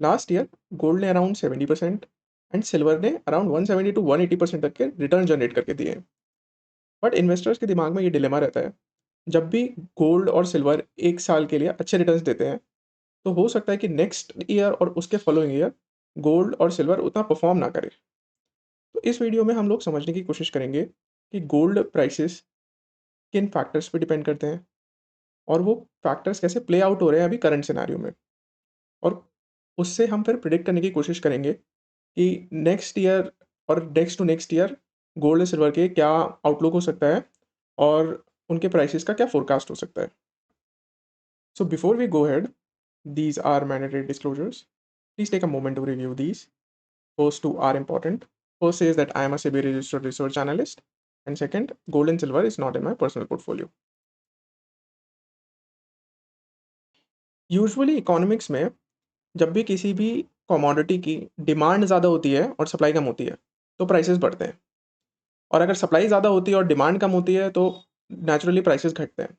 Last year gold ने around 70% and silver ने around 170 to 180% तक के रिटर्न जनरेट करके दिए हैं। बट इन्वेस्टर्स के दिमाग में ये डिलेमा रहता है, जब भी गोल्ड और सिल्वर एक साल के लिए अच्छे रिटर्न्स देते हैं, तो हो सकता है कि नेक्स्ट ईयर और उसके फॉलोइंग ईयर गोल्ड और सिल्वर उतना परफॉर्म ना करे। तो इस वीडियो में हम लोग समझने की कोशिश करेंगे कि गोल्ड प्राइसेस किन फैक्टर्स पे डिपेंड करते हैं और वो फैक्टर्स कैसे प्ले आउट हो रहे हैं अभी करंट सिनेरियो में, और उससे हम फिर प्रिडिक्ट करने की कोशिश करेंगे कि नेक्स्ट ईयर और next to next year gold और सिल्वर के क्या आउटलुक हो सकता है और उनके प्राइसेस का क्या फोरकास्ट हो सकता है। So before we go head, these are mandatory disclosures. Please take a moment to review these. First two are important. First says that I am a SEBI registered research analyst. And second, gold and silver is not in my personal portfolio. Usually economics में जब भी किसी भी commodity की demand ज़्यादा होती है और सप्लाई कम होती है तो प्राइसेस बढ़ते हैं, और अगर सप्लाई ज़्यादा होती है और डिमांड कम होती है तो नेचुरली प्राइसेस घटते हैं।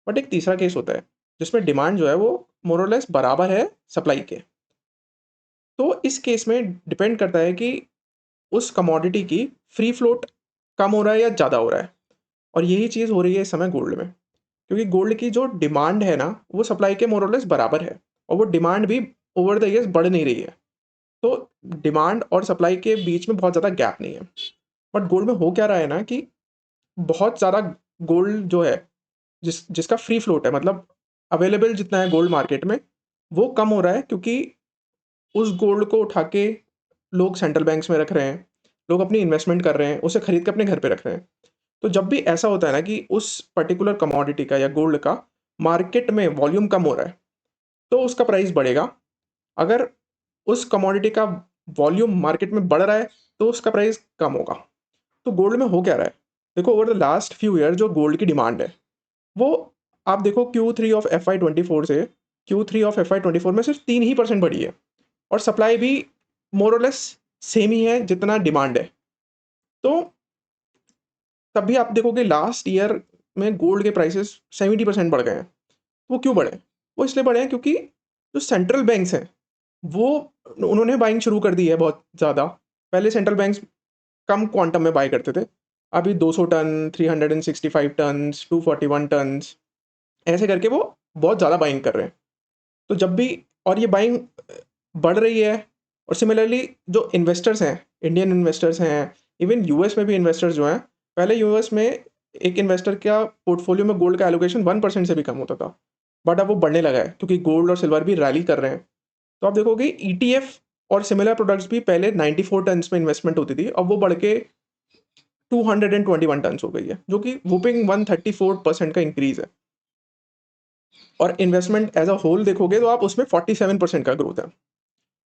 बट एक तीसरा केस होता है जिसमें डिमांड जो है वो मोरलेस बराबर है सप्लाई के। तो इस केस में डिपेंड करता है कि उस कमोडिटी की फ्री फ्लोट कम हो रहा है या ज़्यादा हो रहा है, और यही चीज़ हो रही है इस समय गोल्ड में। क्योंकि गोल्ड की जो डिमांड है ना वो सप्लाई के मोरलेस बराबर है, और वो डिमांड भी ओवर द ईयर्स बढ़ नहीं रही है। तो डिमांड और सप्लाई के बीच में बहुत ज़्यादा गैप नहीं है। बट गोल्ड में हो क्या रहा है ना कि बहुत ज़्यादा गोल्ड जो है, जिसका फ्री फ्लोट है, मतलब अवेलेबल जितना है गोल्ड मार्केट में, वो कम हो रहा है, क्योंकि उस गोल्ड को उठा के लोग सेंट्रल बैंक्स में रख रहे हैं, लोग अपनी इन्वेस्टमेंट कर रहे हैं, उसे खरीद के अपने घर पे रख रहे हैं। तो जब भी ऐसा होता है ना कि उस पर्टिकुलर कमोडिटी का या गोल्ड का मार्केट में वॉल्यूम कम हो रहा है, तो उसका प्राइस बढ़ेगा। अगर उस कमोडिटी का वॉल्यूम मार्केट में बढ़ रहा है तो उसका प्राइस कम होगा। तो गोल्ड में हो क्या रहा है, देखो over the last few year जो गोल्ड की डिमांड है वो, आप देखो Q3 ऑफ FY24 से Q3 ऑफ FY24 में सिर्फ 3% बढ़ी है, और सप्लाई भी मोरलेस सेम ही है जितना डिमांड है। तो तब भी आप देखोगे लास्ट ईयर में गोल्ड के प्राइसेस 70% बढ़ गए हैं। वो क्यों बढ़े? वो इसलिए बढ़े हैं क्योंकि जो सेंट्रल बैंक्स हैं वो उन्होंने बाइंग शुरू कर दी है बहुत ज़्यादा। पहले सेंट्रल बैंक्स कम क्वांटम में बाय करते थे, अभी 200 टन, 365 टन्स, 241 टन्स, ऐसे करके वो बहुत ज़्यादा बाइंग कर रहे हैं। तो जब भी, और ये बाइंग बढ़ रही है, और सिमिलरली जो इन्वेस्टर्स हैं, इंडियन इन्वेस्टर्स हैं, इवन यूएस में भी इन्वेस्टर्स जो हैं, पहले यूएस में एक इन्वेस्टर का पोर्टफोलियो में गोल्ड का एलोकेशन 1% से भी कम होता था। बट अब वो बढ़ने लगा है क्योंकि गोल्ड और सिल्वर भी रैली कर रहे हैं। तो आप देखोगे ईटीएफ और सिमिलर प्रोडक्ट्स भी पहले 94 टन्स में इन्वेस्टमेंट होती थी, अब वो बढ़ के 221 टन्स हो गई है, जो कि वुपिंग 134% का इंक्रीज है। और इन्वेस्टमेंट एज अ होल देखोगे तो आप उसमें 47% का ग्रोथ है।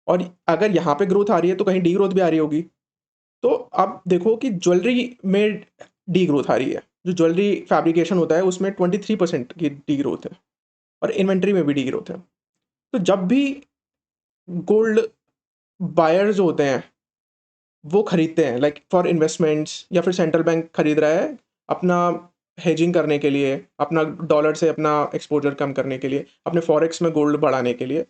और अगर यहाँ पे ग्रोथ आ रही है तो कहीं डी ग्रोथ भी आ रही होगी। तो आप देखो कि ज्वेलरी में डी ग्रोथ आ रही है, जो ज्वेलरी फैब्रिकेशन होता है उसमें 23% की डी ग्रोथ है, और इन्वेंट्री में भी डी ग्रोथ है। तो जब भी गोल्ड बायर जो होते हैं वो खरीदते हैं लाइक फॉर इन्वेस्टमेंट्स, या फिर सेंट्रल बैंक खरीद रहा है अपना हेजिंग करने के लिए, अपना डॉलर से अपना एक्सपोजर कम करने के लिए, अपने फॉरेक्स में गोल्ड बढ़ाने के लिए,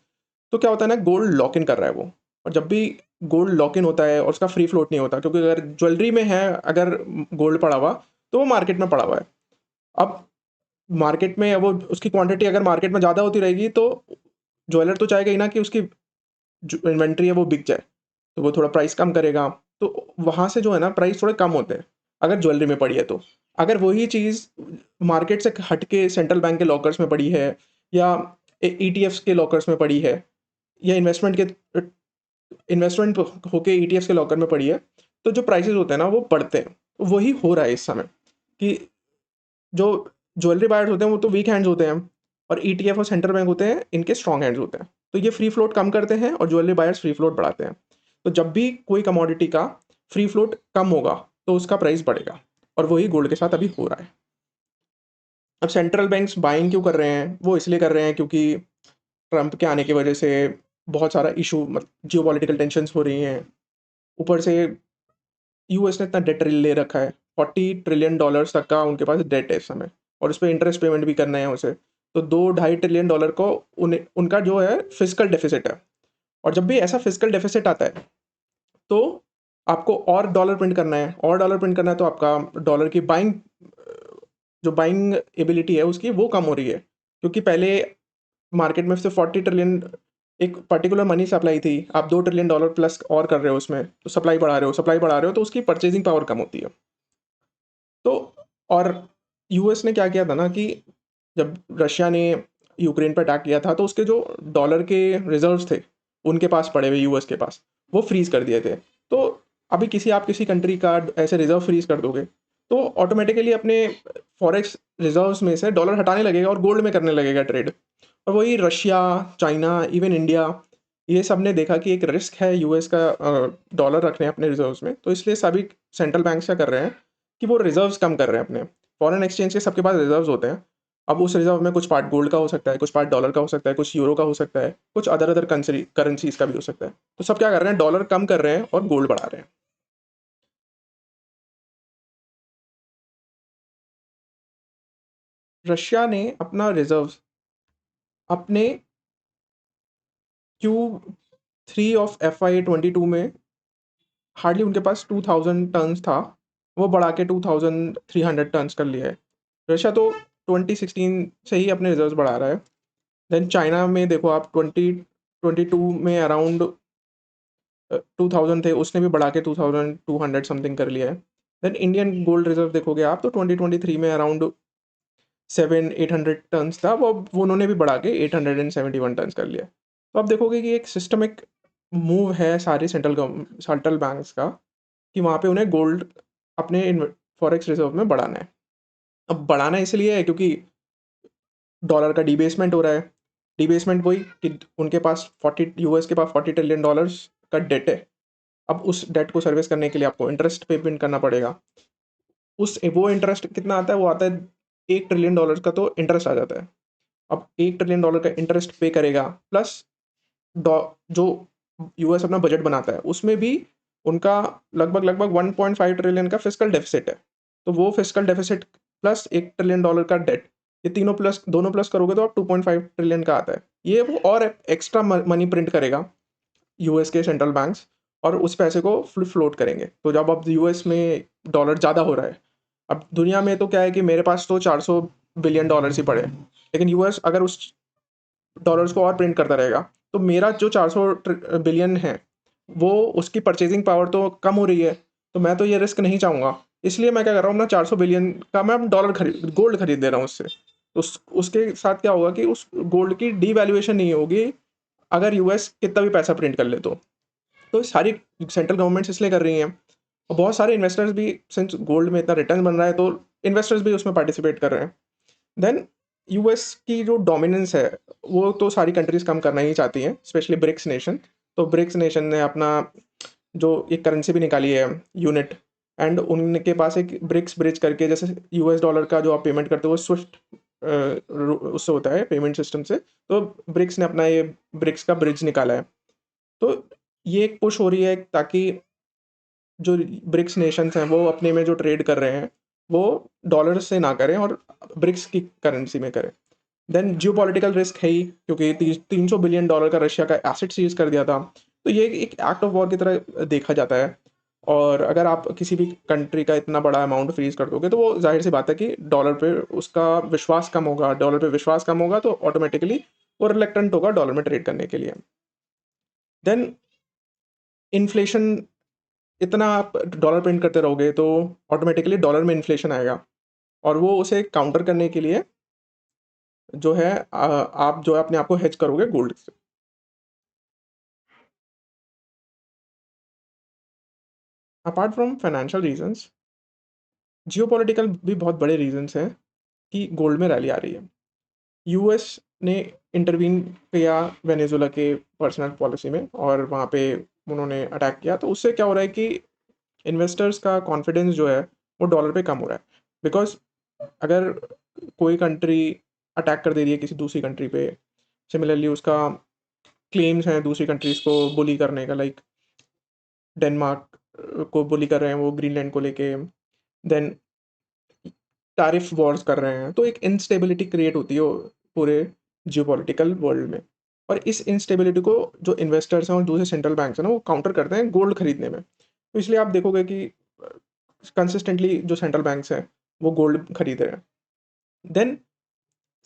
तो क्या होता है ना, गोल्ड लॉक इन कर रहा है वो। और जब भी गोल्ड लॉक इन होता है और उसका फ्री फ्लोट नहीं होता, क्योंकि अगर ज्वेलरी में है, अगर गोल्ड पड़ा हुआ तो वो मार्केट में पड़ा हुआ है। अब मार्केट में वो उसकी क्वांटिटी अगर मार्केट में ज़्यादा होती रहेगी तो ज्वेलर तो चाहेगा ही ना कि उसकी जो इन्वेंट्री है वो बिक जाए, तो वो थोड़ा प्राइस कम करेगा। तो वहाँ से जो है ना प्राइस थोड़े कम होते हैं अगर ज्वेलरी में पड़ी है तो। अगर वही चीज़ मार्केट से हट के सेंट्रल बैंक के लॉकर्स में पड़ी है, या ईटीएफ्स के लॉकर्स में पड़ी है, या इन्वेस्टमेंट होके ईटीएफ्स के लॉकर में पड़ी है, तो जो प्राइसेस होते हैं ना वो बढ़ते हैं। तो वही हो रहा है इस समय कि जो ज्वेलरी बायर्स होते हैं वो तो वीक हैंड्स होते हैं, और ईटीएफ और सेंट्रल बैंक होते हैं इनके स्ट्रॉन्ग हैंड्स होते हैं। तो ये फ्री फ्लोट कम करते हैं और ज्वेलरी बायर्स फ्री फ्लोट बढ़ाते हैं। तो जब भी कोई कमोडिटी का फ्री फ्लोट कम होगा तो उसका प्राइस बढ़ेगा, और वही गोल्ड के साथ अभी हो रहा है। अब सेंट्रल बैंक्स बाइंग क्यों कर रहे हैं? वो इसलिए कर रहे हैं क्योंकि ट्रंप के आने की वजह से बहुत सारा इशू, मतलब जियो पॉलिटिकल टेंशंस हो रही हैं। ऊपर से यूएस ने इतना डेट ले रखा है, $40 ट्रिलियन तक का उनके पास डेट है इस समय, और उस पर इंटरेस्ट पेमेंट भी करना है उसे। तो $2-2.5 ट्रिलियन को उनका जो है फिजिकल डेफिसिट है। और जब भी ऐसा फिजिकल डेफिसिट आता है तो आपको और डॉलर प्रिंट करना है, और डॉलर प्रिंट करना है, तो आपका डॉलर की बाइंग जो बाइंग एबिलिटी है उसकी वो कम हो रही है, क्योंकि पहले मार्केट में सिर्फ 40 ट्रिलियन एक पर्टिकुलर मनी सप्लाई थी, आप $2 ट्रिलियन प्लस और कर रहे हो उसमें, तो सप्लाई बढ़ा रहे हो तो उसकी परचेजिंग पावर कम होती है। तो और यूएस ने क्या किया था ना कि जब रशिया ने यूक्रेन पर अटैक किया था तो उसके जो डॉलर के रिजर्व्स थे उनके पास पड़े हुए यूएस के पास, वो फ्रीज कर दिए थे। तो अभी आप किसी कंट्री का ऐसे रिजर्व फ्रीज कर दोगे तो ऑटोमेटिकली अपने फॉरेक्स रिजर्व्स में से डॉलर हटाने लगेगा और गोल्ड में करने लगेगा ट्रेड। और वही रशिया, चाइना, इवन इंडिया, ये सब ने देखा कि एक रिस्क है यूएस का डॉलर रखने अपने रिजर्व्स में, तो इसलिए सभी सेंट्रल बैंक्स क्या कर रहे हैं कि वो रिजर्व्स कम कर रहे हैं अपने। फॉरेन एक्सचेंज के सबके पास रिजर्व्स होते हैं। अब उस रिजर्व में कुछ पार्ट गोल्ड का हो सकता है, कुछ पार्ट डॉलर का हो सकता है, कुछ यूरो का हो सकता है, कुछ अदर अदर करेंसीज का भी हो सकता है। तो सब क्या कर रहे हैं, डॉलर कम कर रहे हैं और गोल्ड बढ़ा रहे हैं। रशिया ने अपना रिजर्व अपने Q3 ऑफ FY22 में हार्डली उनके पास 2000 टन्स था, वो बढ़ा के 2300 टन्स कर लिया है। रशिया तो 2016 से ही अपने रिजर्व्स बढ़ा रहा है। देन चाइना में देखो आप 2022 में अराउंड 2000 थे, उसने भी बढ़ा के 2200 समथिंग कर लिया है। देन इंडियन गोल्ड रिजर्व देखोगे आप तो 2023 में अराउंड 700-800 टन्स था, वो उन्होंने भी बढ़ा के 871 टन्स कर लिया है। तो आप देखोगे कि एक सिस्टमिक मूव है सारी सेंट्रल बैंक्स का कि वहाँ पे उन्हें गोल्ड अपने फॉरेक्स रिजर्व में बढ़ाना है। अब बढ़ाना इसलिए है क्योंकि डॉलर का डिबेसमेंट हो रहा है। डिबेसमेंट वही कि उनके पास 40 यूएस के पास $40 ट्रिलियन का डेट है। अब उस डेट को सर्विस करने के लिए आपको इंटरेस्ट पेमेंट करना पड़ेगा। वो इंटरेस्ट कितना आता है, वो आता है $1 ट्रिलियन का, तो इंटरेस्ट आ जाता है। अब $1 ट्रिलियन का इंटरेस्ट पे करेगा, प्लस जो यूएस अपना बजट बनाता है उसमें भी उनका लगभग लगभग 1.5 ट्रिलियन का फिजिकल डेफिसिट है। तो वो फिजिकल डेफिसिट प्लस $1 ट्रिलियन का डेट, ये तीनों प्लस दोनों प्लस करोगे तो आप 2.5 ट्रिलियन का आता है। ये वो और एक्स्ट्रा मनी प्रिंट करेगा यूएस के सेंट्रल बैंक्स, और उस पैसे को फ्लोट करेंगे। तो जब अब यूएस में डॉलर ज़्यादा हो रहा है, अब दुनिया में तो क्या है कि मेरे पास तो $400 बिलियन ही पड़े हैं, लेकिन यूएस अगर उस डॉलर्स को और प्रिंट करता रहेगा तो मेरा जो 400 बिलियन है वो उसकी परचेजिंग पावर तो कम हो रही है। तो मैं तो ये रिस्क नहीं चाहूँगा, इसलिए मैं क्या कर रहा हूँ ना, 400 बिलियन का मैं डॉलर खरीद गोल्ड खरीद दे रहा हूँ उससे। तो उसके साथ क्या होगा कि उस गोल्ड की डीवैल्यूएशन नहीं होगी अगर यूएस कितना भी पैसा प्रिंट कर ले तो सारी सेंट्रल गवर्नमेंट्स इसलिए कर रही हैं। और बहुत सारे इन्वेस्टर्स भी, सिंस गोल्ड में इतना रिटर्न बन रहा है तो इन्वेस्टर्स भी उसमें पार्टिसिपेट कर रहे हैं। देन यूएस की जो डोमिनेंस है वो तो सारी कंट्रीज कम करना ही चाहती हैं, स्पेशली ब्रिक्स नेशन। तो ब्रिक्स नेशन ने अपना जो एक करेंसी भी निकाली है, यूनिट, एंड उनके पास एक ब्रिक्स ब्रिज करके, जैसे यूएस डॉलर का जो आप पेमेंट करते हो वो स्विफ्ट उससे होता है पेमेंट सिस्टम से। तो ब्रिक्स ने अपना ये ब्रिक्स का ब्रिज निकाला है। तो ये एक पुश हो रही है ताकि जो ब्रिक्स नेशंस हैं वो अपने में जो ट्रेड कर रहे हैं वो डॉलर से ना करें और ब्रिक्स की करेंसी में करें। देन जियो पॉलिटिकल रिस्क है ही, क्योंकि $300 बिलियन का रशिया का एसेट सीज कर दिया था। तो ये एक एक्ट ऑफ वॉर की तरह देखा जाता है। और अगर आप किसी भी कंट्री का इतना बड़ा अमाउंट फ्रीज कर दोगे तो वो जाहिर सी बात है कि डॉलर पे उसका विश्वास कम होगा, डॉलर पे विश्वास कम होगा तो ऑटोमेटिकली वो रिलेक्टेंट होगा डॉलर में ट्रेड करने के लिए। देन इन्फ्लेशन, इतना आप डॉलर प्रिंट करते रहोगे तो ऑटोमेटिकली डॉलर में इन्फ्लेशन आएगा, और वो उसे काउंटर करने के लिए जो है आप जो है अपने आप को हेज करोगे गोल्ड से। Apart from financial reasons, geopolitical भी बहुत बड़े रीजंस हैं कि गोल्ड में रैली आ रही है। यूएस ने इंटरवीन किया वेनेजुला के पर्सनल पॉलिसी में और वहाँ पे उन्होंने अटैक किया, तो उससे क्या हो रहा है कि इन्वेस्टर्स का कॉन्फिडेंस जो है वो डॉलर पे कम हो रहा है। बिकॉज अगर कोई कंट्री अटैक कर दे रही है किसी दूसरी कंट्री पे, सिमिलरली उसका क्लेम्स हैं दूसरी कंट्रीज को बुली करने का, लाइक डेनमार्क को बुली कर रहे हैं वो ग्रीनलैंड को लेके, देन टैरिफ वॉर्स कर रहे हैं, तो एक इंस्टेबिलिटी क्रिएट होती है पूरे जियोपॉलिटिकल वर्ल्ड में। और इस इंस्टेबिलिटी को जो इन्वेस्टर्स हैं और दूसरे सेंट्रल बैंक्स हैं ना, वो काउंटर करते हैं गोल्ड खरीदने में। तो इसलिए आप देखोगे कि कंसिस्टेंटली जो सेंट्रल बैंक्स हैं वो गोल्ड खरीद रहे हैं। देन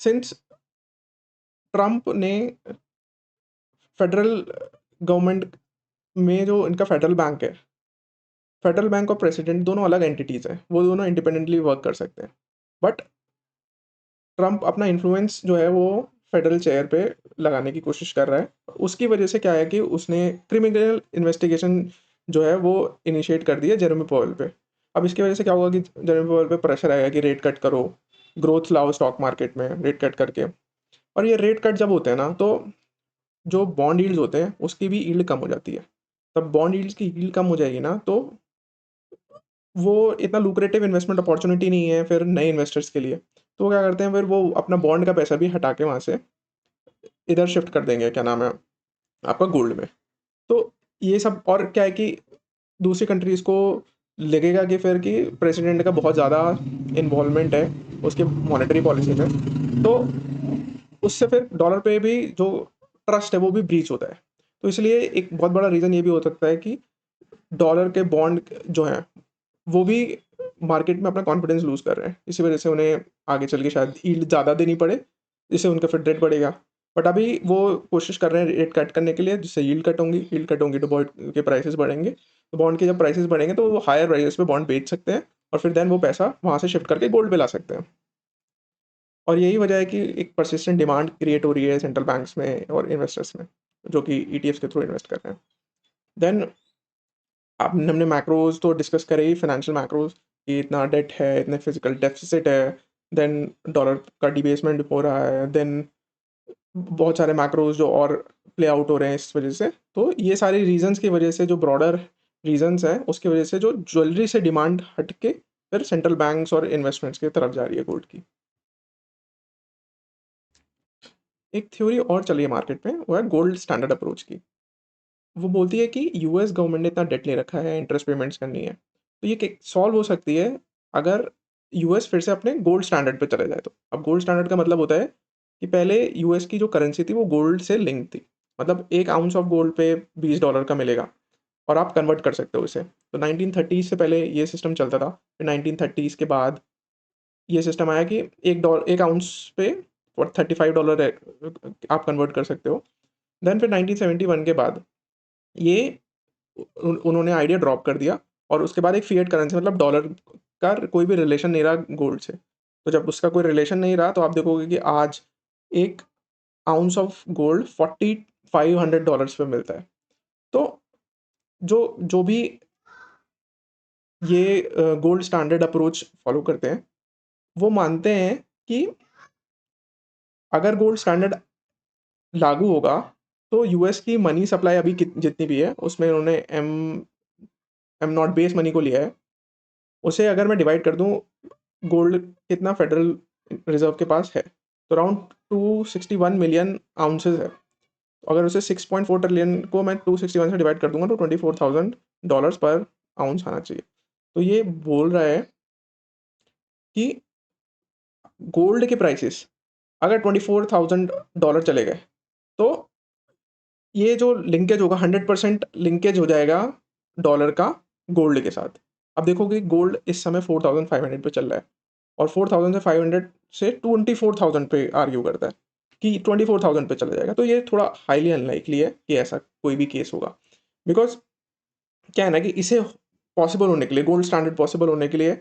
सिंस ट्रम्प ने फेडरल गवर्नमेंट में जो इनका फेडरल बैंक और प्रेसिडेंट दोनों अलग एंटिटीज़ हैं, वो दोनों इंडिपेंडेंटली वर्क कर सकते हैं। बट ट्रम्प अपना इन्फ्लुएंस जो है वो फेडरल चेयर पे लगाने की कोशिश कर रहा है। उसकी वजह से क्या है कि उसने क्रिमिनल इन्वेस्टिगेशन जो है वो इनिशिएट कर दी है जेरेमी पावेल पे। अब इसकी वजह से क्या होगा कि जेरेमी पावेल पे प्रेशर आएगा कि रेट कट करो, ग्रोथ लाओ स्टॉक मार्केट में रेट कट करके। और ये रेट कट जब होते हैं ना, तो जो बॉन्ड यील्ड्स होते हैं उसकी भी यील्ड कम हो जाती है। तब बॉन्ड यील्ड्स की यील्ड कम हो जाएगी ना, तो वो इतना लुक्रेटिव इन्वेस्टमेंट अपॉर्चुनिटी नहीं है फिर नए इन्वेस्टर्स के लिए। तो वो क्या करते हैं, फिर वो अपना बॉन्ड का पैसा भी हटा के वहाँ से इधर शिफ्ट कर देंगे, क्या नाम है, आपका गोल्ड में। तो ये सब, और क्या है कि दूसरी कंट्रीज़ को लगेगा कि फिर कि प्रेसिडेंट का बहुत ज़्यादा इन्वॉल्वमेंट है उसके मॉनेटरी पॉलिसी में, तो उससे फिर डॉलर पे भी जो ट्रस्ट है वो भी ब्रीच होता है। तो इसलिए एक बहुत बड़ा रीज़न ये भी हो सकता है कि डॉलर के बॉन्ड जो हैं वो भी मार्केट में अपना कॉन्फिडेंस लूज़ कर रहे हैं। इसी वजह से उन्हें आगे चल के शायद यील्ड ज़्यादा देनी पड़े, जिससे उनका फिर रेट बढ़ेगा। बट अभी वो कोशिश कर रहे हैं रेट कट करने के लिए, जिससे यील्ड कट होंगी तो बॉन्ड के प्राइसेस बढ़ेंगे। तो बॉन्ड के जब प्राइसेस बढ़ेंगे तो वो हायर प्राइसेस पे बॉन्ड बेच सकते हैं और फिर देन वो पैसा वहाँ से शिफ्ट करके गोल्ड पे ला सकते हैं। और यही वजह है कि एक परसिस्टेंट डिमांड क्रिएट हो रही है सेंट्रल बैंक्स में और इन्वेस्टर्स में, जो कि ईटीएफ्स के थ्रू इन्वेस्ट कर रहे हैं। देन अब हमने मैक्रोज तो डिस्कस करे ही, फाइनेंशियल मैक्रोज, कि इतना डेट है, इतने फिजिकल डेफिसिट है, देन डॉलर का डिबेसमेंट हो रहा है, देन बहुत सारे मैक्रोज जो और प्ले आउट हो रहे हैं इस वजह से। तो ये सारी रीजंस की वजह से, जो ब्रॉडर रीजंस हैं उसकी वजह से, जो ज्वेलरी से डिमांड हट के फिर सेंट्रल बैंक्स और इन्वेस्टमेंट्स की तरफ जा रही है गोल्ड की। एक थ्योरी और चली है मार्केट में, वो है गोल्ड स्टैंडर्ड अप्रोच की। वो बोलती है कि यूएस गवर्नमेंट ने इतना डेट ले रखा है, इंटरेस्ट पेमेंट्स करनी है, तो ये सॉल्व हो सकती है अगर यूएस फिर से अपने गोल्ड स्टैंडर्ड पे चले जाए। तो अब गोल्ड स्टैंडर्ड का मतलब होता है कि पहले यूएस की जो करेंसी थी वो गोल्ड से लिंक थी। मतलब 1 आउंस ऑफ गोल्ड पे $20 का मिलेगा और आप कन्वर्ट कर सकते हो इसे। तो 1930 से पहले ये सिस्टम चलता था। फिर 1930 के बाद ये सिस्टम आया कि 1 आउंस पे और $35 आप कन्वर्ट कर सकते हो। देन फिर 1971 के बाद ये उन्होंने आइडिया ड्रॉप कर दिया और उसके बाद एक फिएट करेंसी, मतलब डॉलर का कोई भी रिलेशन नहीं रहा गोल्ड से। तो जब उसका कोई रिलेशन नहीं रहा, तो आप देखोगे कि आज 1 आउंस ऑफ गोल्ड $4,500 पे मिलता है। तो जो जो भी ये गोल्ड स्टैंडर्ड अप्रोच फॉलो करते हैं, वो मानते हैं कि अगर गोल्ड स्टैंडर्ड लागू होगा, तो यूएस की मनी सप्लाई अभी जितनी भी है उसमें उन्होंने एम नॉट बेस मनी को लिया है, उसे अगर मैं डिवाइड कर दूँ गोल्ड कितना फेडरल रिजर्व के पास है, तो अराउंड 261 मिलियन आउंसेस है। तो अगर उसे 6.4 ट्रिलियन को मैं 261 से डिवाइड कर दूंगा तो $24,000 पर आउंस आना चाहिए। तो ये बोल रहा है कि गोल्ड के प्राइसेस अगर $24,000 चले गए, तो ये जो लिंकेज होगा 100% लिंकेज हो जाएगा डॉलर का गोल्ड के साथ। अब देखोगे गोल्ड इस समय 4,500 पे चल रहा है और 4,000 से 500 से 24,000 पे आर्ग्यू करता है कि 24,000 पे चला जाएगा। तो ये थोड़ा हाईली अनलाइकली है कि ऐसा कोई भी केस होगा। बिकॉज क्या है ना कि इसे पॉसिबल होने के लिए, गोल्ड स्टैंडर्ड पॉसिबल होने के लिए,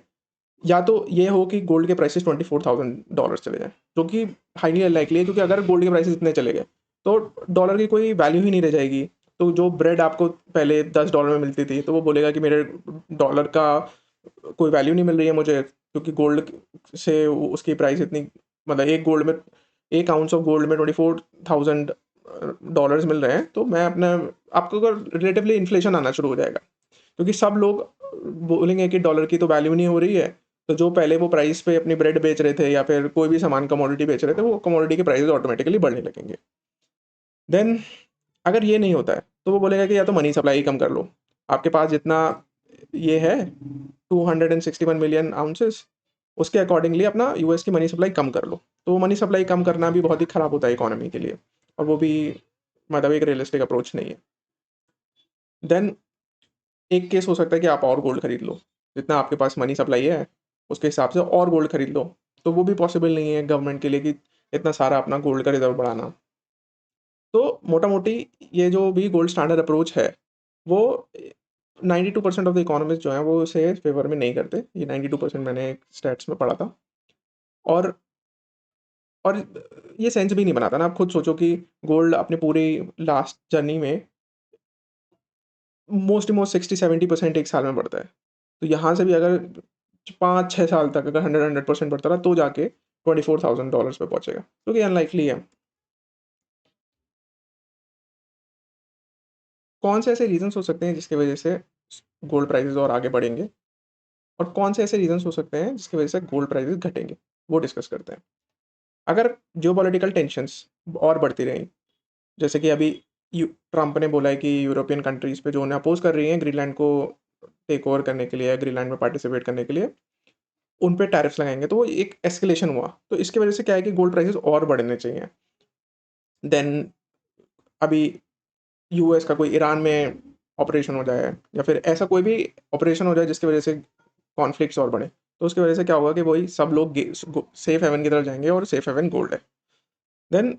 या तो ये हो कि गोल्ड के प्राइसेस $24,000 चले जाए, जो कि हाईली अनलाइकली है, क्योंकि अगर गोल्ड के प्राइसेस इतने चले गए तो डॉलर की कोई वैल्यू ही नहीं रह जाएगी। तो जो ब्रेड आपको पहले $10 में मिलती थी, तो वो बोलेगा कि मेरे डॉलर का कोई वैल्यू नहीं मिल रही है मुझे, क्योंकि गोल्ड से उसकी प्राइस इतनी, मतलब 1 आउंस ऑफ गोल्ड में $24,000 मिल रहे हैं। तो मैं अपना, आपको अगर रिलेटिवली इन्फ्लेशन आना शुरू हो जाएगा, क्योंकि सब लोग बोलेंगे कि डॉलर की तो वैल्यू नहीं हो रही है, तो जो पहले वो प्राइस पे अपनी ब्रेड बेच रहे थे या फिर कोई भी सामान कमोडिटी बेच रहे थे, वो कमोडिटी के प्राइसेस ऑटोमेटिकली बढ़ने लगेंगे। देन अगर ये नहीं होता है, तो वो बोलेगा कि या तो मनी सप्लाई कम कर लो, आपके पास जितना ये है 261 मिलियन आउंसेस, उसके अकॉर्डिंगली अपना यूएस की मनी सप्लाई कम कर लो। तो मनी सप्लाई कम करना भी बहुत ही ख़राब होता है इकोनॉमी के लिए, और वो भी मतलब एक रियलिस्टिक अप्रोच नहीं है। देन एक केस हो सकता है कि आप और गोल्ड खरीद लो, जितना आपके पास मनी सप्लाई है उसके हिसाब से और गोल्ड खरीद लो, तो वो भी पॉसिबल नहीं है गवर्नमेंट के लिए कि इतना सारा अपना गोल्ड का रिजर्व बढ़ाना। तो मोटा मोटी ये जो भी गोल्ड स्टैंडर्ड अप्रोच है वो 92% ऑफ द इकोनॉमिस्ट जो हैं वो उसे फेवर में नहीं करते। ये 92% मैंने एक स्टैट्स में पढ़ा था। और और ये सेंस भी नहीं बनाता ना। आप खुद सोचो कि गोल्ड अपने पूरी लास्ट जर्नी में मोस्ट 60-70% एक साल में बढ़ता है। तो यहाँ से भी अगर 5-6 साल तक अगर 100% बढ़ता रहा तो जाके $24,000 पे पहुँचेगा, जो कि अनलाइकली है। कौन से ऐसे रीज़न्स हो सकते हैं जिसकी वज़ह से गोल्ड प्राइसेज़ और आगे बढ़ेंगे? और कौन से ऐसे रीज़न्स हो सकते हैं जिसकी वज़ह से गोल्ड प्राइसेज़ घटेंगे? वो डिस्कस करते हैं। अगर जियोपॉलिटिकल टेंशन्स और बढ़ती रहीं, जैसे कि अभी ट्रंप ने बोला है कि यूरोपियन कंट्रीज़ पे जो उन्हें अपोज़ कर रही हैं ग्रीनलैंड को टेक ओवर करने के लिए, ग्रीनलैंड में पार्टिसिपेट करने के लिए, उन पे टैरिफ्स लगाएँगे, तो वो एक एस्केलेशन हुआ। तो इसकी वज़ह से क्या है कि गोल्ड प्राइसेज़ और बढ़ने चाहिए। देन अभी यूएस का कोई ईरान में ऑपरेशन हो जाए या फिर ऐसा कोई भी ऑपरेशन हो जाए जिसकी वज़ह से कॉन्फ्लिक्ट्स और बढ़ें, तो उसकी वज़ह से क्या होगा कि वही सब लोग सेफ हेवन की तरफ जाएँगे और सेफ हेवन गोल्ड है। देन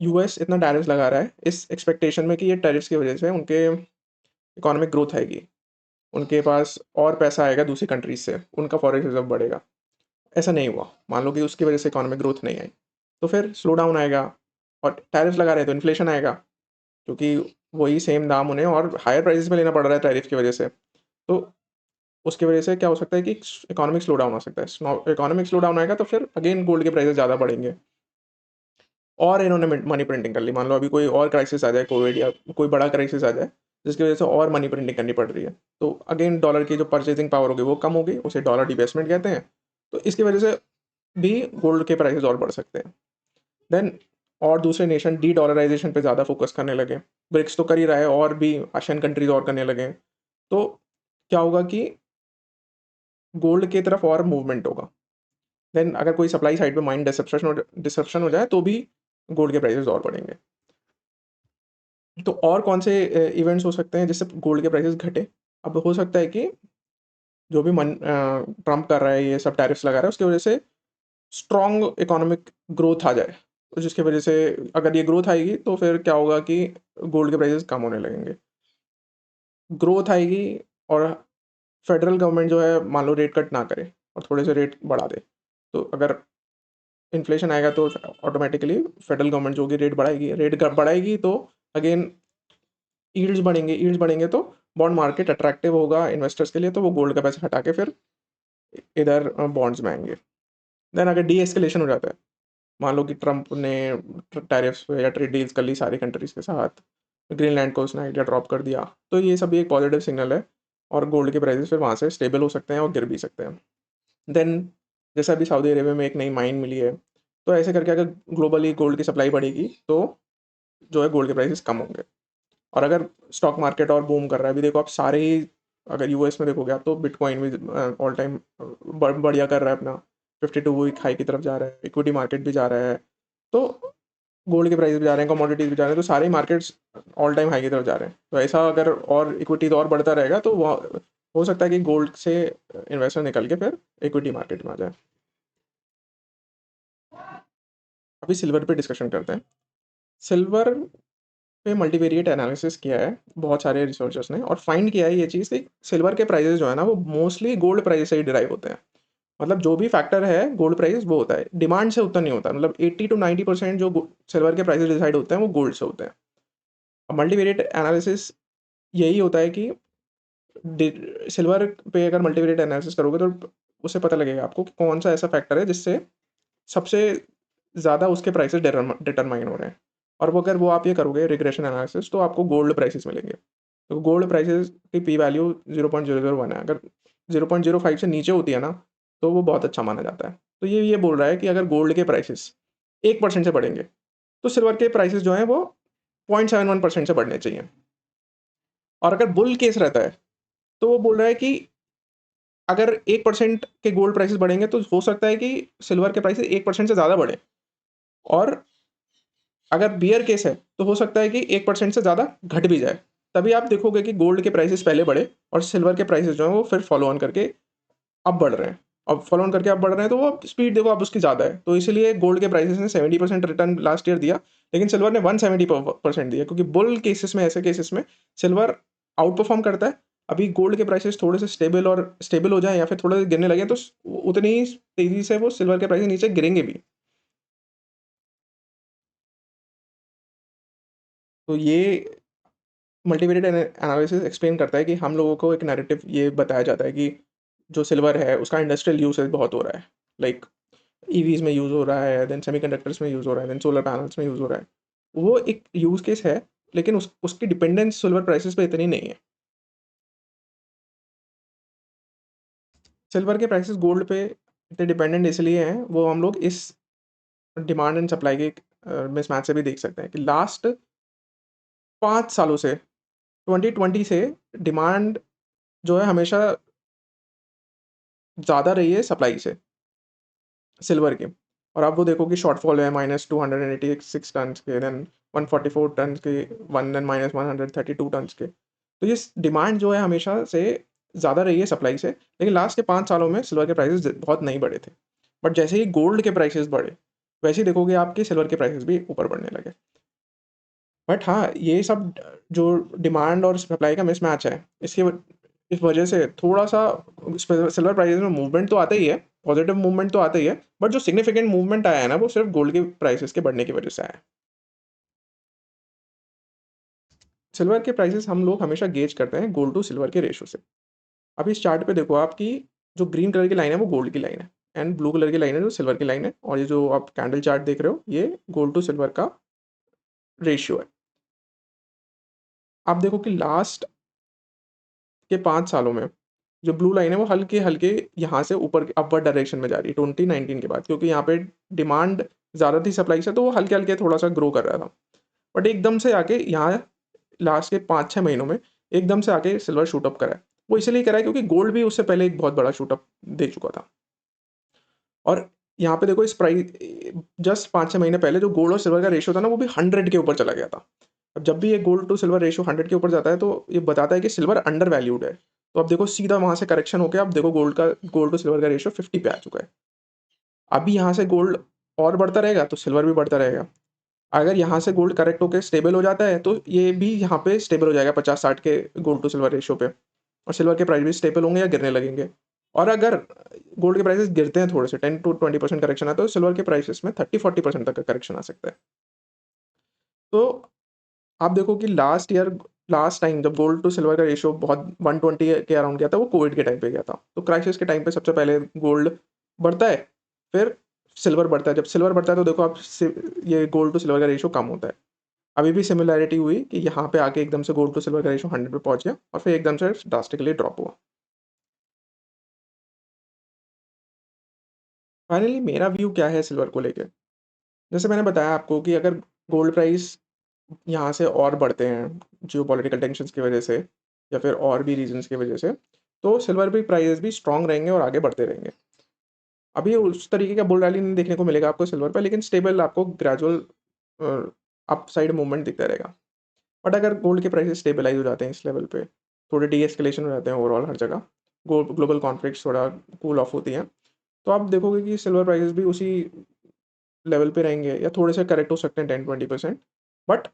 यूएस इतना टैरिफ्स लगा रहा है इस एक्सपेक्टेशन में कि ये टैरिफ्स की वज़ह से उनके इकोनॉमिक ग्रोथ आएगी। उनके पास और पैसा आएगा दूसरी कंट्रीज़ से, उनका फॉरेक्स रिज़र्व बढ़ेगा। ऐसा नहीं हुआ। मान लो कि उसकी वज़ह से इकोनॉमिक ग्रोथ नहीं आई, तो फिर स्लो डाउन आएगा और टैरिफ्स लगा रहे हैं तो इन्फ्लेशन आएगा, क्योंकि वही सेम दाम उन्हें और हायर प्राइसेज़ में लेना पड़ रहा है टैरिफ की वज़ह से। तो उसकी वज़ह से क्या हो सकता है कि इकोनॉमिक स्लो डाउन हो सकता है। इकोनॉमिक स्लो डाउन आएगा तो फिर अगेन गोल्ड के प्राइसेज़ ज़्यादा बढ़ेंगे। और इन्होंने मनी प्रिंटिंग कर ली। मान लो अभी कोई और क्राइसिस आ जाए, कोविड या कोई बड़ा क्राइसिस आ जाए, जिसकी वज़ह से और मनी प्रिंटिंग करनी पड़ रही है। तो अगेन डॉलर की जो परचेज़िंग पावर होगी वो कम होगी, उसे डॉलर डिबेसमेंट कहते हैं। तो इसकी वज़ह से भी गोल्ड के प्राइसेज़ और बढ़ सकते हैं। देन और दूसरे नेशन डी-डॉलराइज़ेशन पे ज़्यादा फ़ोकस करने लगे। ब्रिक्स तो कर ही रहा है और भी एशियन कंट्रीज़ और करने लगे। तो क्या होगा कि गोल्ड की तरफ और मूवमेंट होगा। देन अगर कोई सप्लाई साइड पे माइंड डिसरप्शन हो जाए तो भी गोल्ड के प्राइसेज़ और बढ़ेंगे। तो और कौन से इवेंट्स हो सकते हैं जिससे गोल्ड के प्राइसेज़ घटे? अब हो सकता है कि जो भी ट्रम्प कर रहा है, ये सब टैरिफ्स लगा रहा है, उसकी वज़ह से स्ट्रॉन्ग इकोनॉमिक ग्रोथ आ जाए। तो जिसकी वज़ह से अगर ये ग्रोथ आएगी तो फिर क्या होगा कि गोल्ड के प्राइसेज़ कम होने लगेंगे। ग्रोथ आएगी और फेडरल गवर्नमेंट जो है मान लो रेट कट ना करे और थोड़े से रेट बढ़ा दे। तो अगर इन्फ्लेशन आएगा तो ऑटोमैटिकली फेडरल गवर्नमेंट जो होगी रेट बढ़ाएगी। रेट बढ़ाएगी तो अगेन यील्ड्स बढ़ेंगे तो बॉन्ड मार्केट अट्रैक्टिव होगा इन्वेस्टर्स के लिए, तो वो गोल्ड का पैसा हटा के फिर इधर बॉन्ड्स में आएँगे। देन अगर डी-एस्केलेशन हो जाता है, मान लो कि ट्रंप ने टैरिफ्स या ट्रेड डील्स कर ली सारी कंट्रीज़ के साथ, ग्रीनलैंड को उसने आइडिया ड्रॉप कर दिया, तो ये सब भी एक पॉजिटिव सिग्नल है और गोल्ड के प्राइसेस फिर वहाँ से स्टेबल हो सकते हैं और गिर भी सकते हैं। देन जैसे अभी सऊदी अरेबिया में एक नई माइन मिली है, तो ऐसे करके अगर ग्लोबली गोल्ड की सप्लाई बढ़ेगी तो जो है गोल्ड के प्राइसेस कम होंगे। और अगर स्टॉक मार्केट और बूम कर रहा है, अभी देखो आप सारे ही अगर यूएस में देखोगे आप तो बिटकॉइन भी ऑल टाइम बढ़िया कर रहा है अपना 52 वीक हाई की तरफ जा रहा है, इक्विटी मार्केट भी जा रहा है, तो गोल्ड के प्राइस भी जा रहे हैं, कमोडिटीज भी जा रहे हैं, तो सारे मार्केट्स ऑल टाइम हाई की तरफ जा रहे हैं। तो ऐसा अगर और इक्विटीज और बढ़ता रहेगा तो वह हो सकता है कि गोल्ड से इन्वेस्टर निकल के फिर इक्विटी मार्केट में आ जाए। अभी सिल्वर पे डिस्कशन करते हैं। सिल्वर पे मल्टीवेरिएट एनालिसिस किया है बहुत सारे रिसर्चर्स ने और फाइंड किया है ये चीज़ कि सिल्वर के प्राइसेस जो है ना वो मोस्टली गोल्ड प्राइस से ही डिराइव होते हैं। मतलब जो भी फैक्टर है गोल्ड प्राइस वो होता है, डिमांड से उतना नहीं होता। मतलब 80 to 90% जो सिल्वर के प्राइसेस डिसाइड होते हैं वो गोल्ड से होते हैं। अब मल्टीवेरिएट एनालिसिस यही होता है कि सिल्वर पे अगर मल्टीवेरिएट एनालिसिस करोगे तो उससे पता लगेगा आपको कि कौन सा ऐसा फैक्टर है जिससे सबसे ज़्यादा उसके प्राइसेस डिटरमाइन हो रहे हैं। और वो अगर वो आप ये करोगे रिग्रेशन एनालिसिस तो आपको गोल्ड प्राइसेस मिलेंगे। तो गोल्ड प्राइसेस की पी वैल्यू 0.001 है। अगर 0.05 से नीचे होती है ना तो वो बहुत अच्छा माना जाता है। तो ये बोल रहा है कि अगर गोल्ड के प्राइसेस 1% से बढ़ेंगे तो सिल्वर के प्राइसेस जो हैं वो 0.71% से बढ़ने चाहिए। और अगर बुल केस रहता है तो वो बोल रहा है कि अगर 1% के गोल्ड प्राइसेस बढ़ेंगे तो हो सकता है कि सिल्वर के प्राइसेस 1% से ज़्यादा बढ़े। और अगर बियर केस है तो हो सकता है कि 1% से ज़्यादा घट भी जाए, तभी आप देखोगे कि गोल्ड के प्राइसेस पहले बढ़े और सिल्वर के प्राइसेस जो हैं वो फिर फॉलो ऑन करके अब बढ़ रहे हैं। अब फॉलो ऑन करके अब बढ़ रहे हैं तो वो स्पीड देखो अब उसकी ज़्यादा है, तो इसीलिए गोल्ड के प्राइसेस ने 70% रिटर्न लास्ट ईयर दिया, लेकिन सिल्वर ने 170% दिया, क्योंकि बुल केसेस में, ऐसे केसेस में सिल्वर आउट परफॉर्म करता है। अभी गोल्ड के प्राइसेस थोड़े से स्टेबल हो जाए या फिर थोड़े से गिरने लगे तो उतनी ही तेज़ी से वो सिल्वर के प्राइसेस नीचे गिरेंगे भी। तो ये मल्टीवेरिएट एनालिसिस एक्सप्लेन करता है कि हम लोगों को एक नैरेटिव ये बताया जाता है कि जो सिल्वर है उसका इंडस्ट्रियल यूसेज बहुत हो रहा है, लाइक ईवीज में यूज़ हो रहा है, देन सेमीकंडक्टर्स में यूज़ हो रहा है, देन सोलर पैनल्स में यूज़ हो रहा है। वो एक यूज़ केस है, लेकिन उसकी डिपेंडेंस सिल्वर प्राइसेस पे इतनी नहीं है। सिल्वर के प्राइसेस गोल्ड पे इतने डिपेंडेंट इसलिए हैं, वो हम लोग इस डिमांड एंड सप्लाई के मिसमैच से भी देख सकते हैं कि लास्ट 5 सालों से, 2020 से डिमांड जो है हमेशा ज़्यादा रही है सप्लाई से, सिल्वर की। और आप वो देखो कि शॉर्टफॉल है -286 टन्स के, देन 144 टन्स के, वन देन -132 टन्स के। तो ये डिमांड जो है हमेशा से ज़्यादा रही है सप्लाई से, लेकिन लास्ट के 5 सालों में सिल्वर के प्राइसेस बहुत नहीं बढ़े थे। बट जैसे ही गोल्ड के प्राइसेस बढ़े, वैसे ही देखोगे आपके सिल्वर के प्राइसेस भी ऊपर बढ़ने लगे। बट हाँ, ये सब जो डिमांड और सप्लाई का मिसमैच है, इस वजह से थोड़ा-सा सिल्वर प्राइसेस में मूवमेंट तो आता ही है, पॉजिटिव मूवमेंट तो आता ही है, बट जो सिग्निफिकेंट मूवमेंट आया है ना, वो सिर्फ़ गोल्ड के प्राइसेस के बढ़ने की वजह से आया है। सिल्वर के प्राइसेस हम लोग हमेशा गेज करते हैं गोल्ड टू सिल्वर के रेशियो से। अब इस चार्ट पे देखो आप कि जो ग्रीन कलर की लाइन है वो गोल्ड की लाइन है, एंड ब्लू कलर की लाइन है जो सिल्वर की लाइन है, और ये जो आप कैंडल चार्ट देख रहे हो, ये गोल्ड टू सिल्वर का रेशियो है। आप देखो कि लास्ट के 5 सालों में जो ब्लू लाइन है वो हल्के-हल्के यहाँ से ऊपर अपवर्ड डायरेक्शन में जा रही है 2019 के बाद, क्योंकि यहाँ पे डिमांड ज़्यादा थी सप्लाई से, तो वो हल्के-हल्के थोड़ा-सा ग्रो कर रहा था। बट एकदम से आके यहाँ लास्ट के 5-6 महीनों में एकदम से आके सिल्वर शूट अप करा है। वो इसीलिए करा है क्योंकि गोल्ड भी उससे पहले एक बहुत बड़ा शूट अप दे चुका था। और यहाँ पे देखो इस जस्ट 5-6 महीने पहले जो गोल्ड और सिल्वर का रेशियो था ना, वो भी 100 के ऊपर चला गया था। अब जब भी ये गोल्ड टू सिल्वर रेशियो 100 के ऊपर जाता है तो ये बताता है कि सिल्वर अंडर वैल्यूड है। तो अब देखो सीधा वहाँ से करेक्शन होके अब देखो गोल्ड टू सिल्वर का रेशियो 50 पे आ चुका है। अभी यहाँ से गोल्ड और बढ़ता रहेगा तो सिल्वर भी बढ़ता रहेगा। अगर यहाँ से गोल्ड करेक्ट होके स्टेबल हो जाता है तो ये भी यहाँ पे स्टेबल हो जाएगा 50-60 के गोल्ड टू सिल्वर रेशियो पे, और सिल्वर के प्राइस भी स्टेबल होंगे या गिरने लगेंगे। और अगर गोल्ड के प्राइसेस गिरते हैं थोड़े से, 10-20% करेक्शन आता है, तो सिल्वर के प्राइसेस में 30-40% तक का करेक्शन आ सकता है। तो आप देखो कि लास्ट टाइम जब गोल्ड टू सिल्वर का रेशियो बहुत 120 के अराउंड गया था, वो कोविड के टाइम पे गया था। तो क्राइसिस के टाइम पे सबसे पहले गोल्ड बढ़ता है, फिर सिल्वर बढ़ता है। जब सिल्वर बढ़ता है तो देखो आप ये गोल्ड टू सिल्वर का रेशियो कम होता है। अभी भी सिमिलैरिटी हुई कि यहाँ पे आके एकदम से गोल्ड टू सिल्वर का रेशियो 100 पे पहुंच गया और फिर एकदम से ड्रास्टिकली ड्रॉप हुआ। फाइनली मेरा व्यू क्या है सिल्वर को लेके, जैसे मैंने बताया आपको कि अगर गोल्ड प्राइस यहाँ से और बढ़ते हैं जियोपॉलिटिकल टेंशन्स की वजह से या फिर और भी रीजंस की वजह से, तो सिल्वर भी प्राइस भी स्ट्रांग रहेंगे और आगे बढ़ते रहेंगे। अभी उस तरीके का बुल रैली नहीं देखने को मिलेगा आपको सिल्वर पे, लेकिन स्टेबल आपको ग्रेजुअल अपसाइड मूवमेंट दिखता रहेगा। बट अगर गोल्ड के प्राइसेस स्टेबलाइज हो जाते हैं इस लेवल पे, थोड़े डीएस्केलेशन हो जाते हैं ओवरऑल हर जगह, ग्लोबल कॉन्फ्लिक्ट्स थोड़ा कूल ऑफ होती हैं, तो आप देखोगे कि सिल्वर प्राइसेस भी उसी लेवल पे रहेंगे या थोड़े से करेक्ट हो सकते हैं 10-20%। बट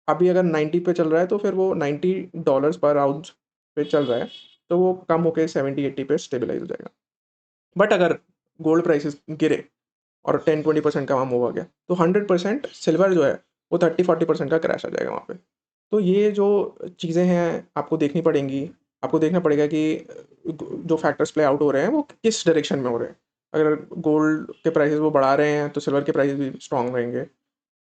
अभी अगर 90 पे चल रहा है तो फिर वो $90 पर आउंस पे चल रहा है, तो वो कम होके 70-80 पे स्टेबलाइज हो जाएगा। बट अगर गोल्ड प्राइसेस गिरे और 10-20% का वहाँ मूव आ गया, तो 100% सिल्वर जो है वो 30-40% का क्रैश आ जाएगा वहाँ पे। तो ये जो चीज़ें हैं आपको देखनी पड़ेंगी, आपको देखना पड़ेगा कि जो फैक्टर्स प्ले आउट हो रहे हैं वो किस डायरेक्शन में हो रहे हैं। अगर गोल्ड के प्राइसेस वो बढ़ा रहे हैं तो सिल्वर के प्राइसेस भी स्ट्रॉन्ग रहेंगे।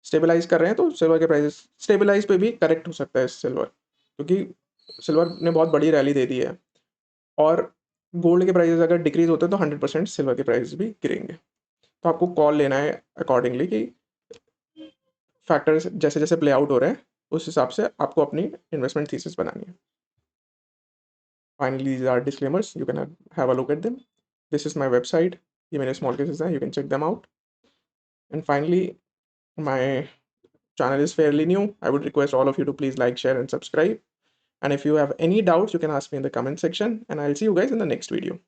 स्टेबलाइज़ कर रहे हैं तो सिल्वर के प्राइसेस स्टेबलाइज़ पे भी करेक्ट हो सकता है सिल्वर, क्योंकि सिल्वर ने बहुत बड़ी रैली दे दी है। और गोल्ड के प्राइसेस अगर डिक्रीज़ होते हैं तो 100% सिल्वर के प्राइसेस भी गिरेंगे। तो आपको कॉल लेना है अकॉर्डिंगली कि फैक्टर्स जैसे-जैसे प्ले आउट हो रहे हैं, उस हिसाब से आपको अपनी इन्वेस्टमेंट थीसिस बनानी है। Finally, these are disclaimers. You can have a look at them. This is my website. ये मेरे small cases हैं, you can check them out. And finally, my channel is fairly new, I would request all of you to please like, share, and subscribe. And if you have any doubts, you can ask me in the comment section, and I'll see you guys in the next video.